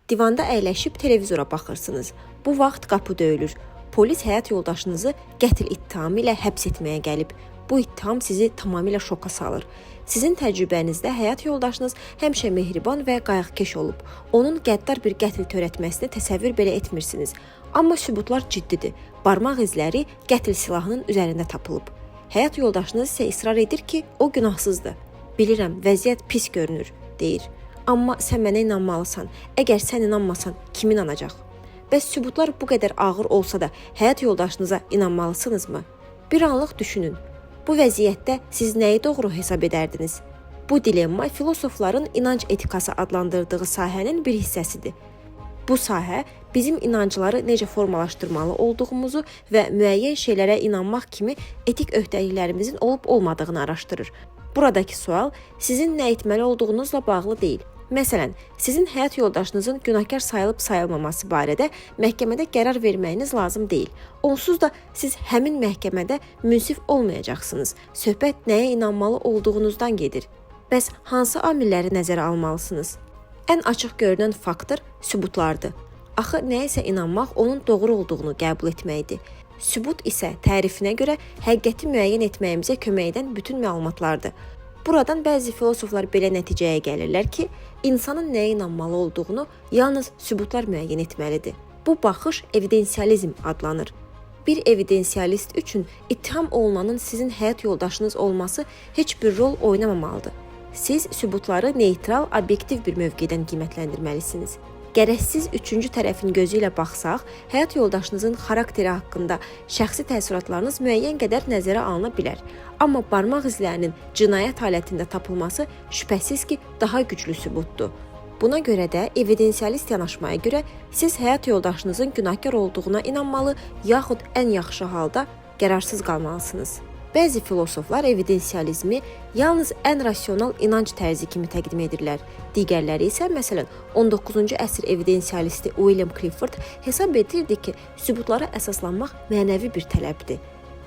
Divanda əyləşib televizora baxırsınız. Bu vaxt qapı döyülür. Polis həyat yoldaşınızı qətl ittihamı ilə həbs etməyə gəlib. Bu ittiham sizi tamamilə şoka salır. Sizin təcrübənizdə həyat yoldaşınız həmişə mehriban və qayğıkeş olub. Onun qəddar bir qətl törətməsini təsəvvür belə etmirsiniz. Amma sübutlar ciddidir. Barmaq izləri qətl silahının üzərində tapılıb. Həyat yoldaşınız isə israr edir ki, o günahsızdır. Bilirəm, vəziyyət pis görünür, deyir. Amma sən mənə inanmalısan. Əgər sən inanmasan, kim inanacaq? Bəs sübutlar bu qədər ağır olsa da həyat yoldaşınıza inanmalısınızmı? Bir anlıq düşünün. Bu vəziyyətdə siz nəyi doğru hesab edərdiniz? Bu dilemma filosofların inanc etikası adlandırdığı sahənin bir hissəsidir. Bu sahə bizim inancları necə formalaşdırmalı olduğumuzu və müəyyən şeylərə inanmaq kimi etik öhdəliklərimizin olub-olmadığını araşdırır. Buradakı sual sizin nə etməli olduğunuzla bağlı deyil. Məsələn, sizin həyat yoldaşınızın günahkar sayılıb-sayılmaması barədə məhkəmədə qərar verməyiniz lazım deyil. Onsuz da siz həmin məhkəmədə münsif olmayacaqsınız. Söhbət nəyə inanmalı olduğunuzdan gedir. Bəs hansı amilləri nəzərə almalısınız? Ən açıq görünən faktor sübutlardır. Axı nəyəsə inanmaq onun doğru olduğunu qəbul etməkdir. Sübut isə tərifinə görə həqiqəti müəyyən etməyimizə kömək edən bütün məlumatlardır. Buradan bəzi filosoflar belə nəticəyə gəlirlər ki, insanın nəyə inanmalı olduğunu yalnız sübutlar müəyyən etməlidir. Bu baxış evidensializm adlanır. Bir evidensialist üçün ittiham olunanın sizin həyat yoldaşınız olması heç bir rol oynamamalıdır. Siz sübutları neytral, obyektiv bir mövqedən qiymətləndirməlisiniz. Gərək siz üçüncü tərəfin gözü ilə baxsaq, həyat yoldaşınızın xarakteri haqqında şəxsi təəssüratlarınız müəyyən qədər nəzərə alına bilər. Amma barmaq izlərinin cinayət halətində tapılması şübhəsiz ki, daha güclü sübutdur. Buna görə də evidensialist yanaşmaya görə siz həyat yoldaşınızın günahkar olduğuna inanmalı, yaxud ən yaxşı halda qərarsız qalmalısınız. Bəzi filosoflar evidensializmi yalnız ən rasional inanc tərzi kimi təqdim edirlər. Digərləri isə, məsələn, 19-cu əsr evidensialisti William Clifford hesab edirdi ki, sübutlara əsaslanmaq mənəvi bir tələbdir.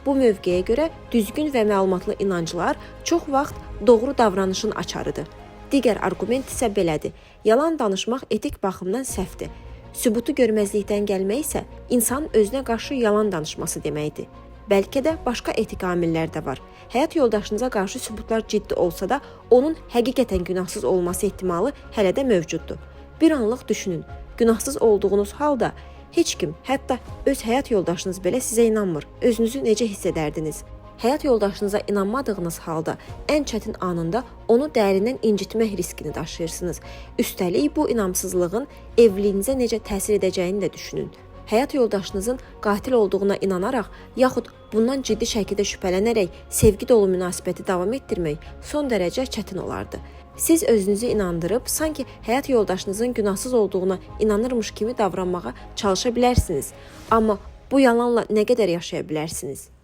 Bu mövqeyə görə düzgün və məlumatlı inanclar çox vaxt doğru davranışın açarıdır. Digər arqument isə belədir. Yalan danışmaq etik baxımdan səhvdir. Sübutu görməzlikdən gəlmək isə insanın özünə qarşı yalan danışması deməkdir. Bəlkə də başqa etik amillər də var. Həyat yoldaşınıza qarşı sübutlar ciddi olsa da, onun həqiqətən günahsız olması ehtimalı hələ də mövcuddur. Bir anlıq düşünün, günahsız olduğunuz halda heç kim, hətta öz həyat yoldaşınız belə sizə inanmır. Özünüzü necə hiss edərdiniz? Həyat yoldaşınıza inanmadığınız halda ən çətin anında onu dərindən incitmək riskini daşıyırsınız. Üstəlik bu inamsızlığın evliliyinizə necə təsir edəcəyini də düşünün. Həyat yoldaşınızın qatil olduğuna inanaraq, yaxud bundan ciddi şəkildə şübhələnərək sevgi dolu münasibəti davam etdirmək son dərəcə çətin olardı. Siz özünüzü inandırıb, sanki həyat yoldaşınızın günahsız olduğuna inanırmış kimi davranmağa çalışa bilərsiniz. Amma bu yalanla nə qədər yaşaya bilərsiniz?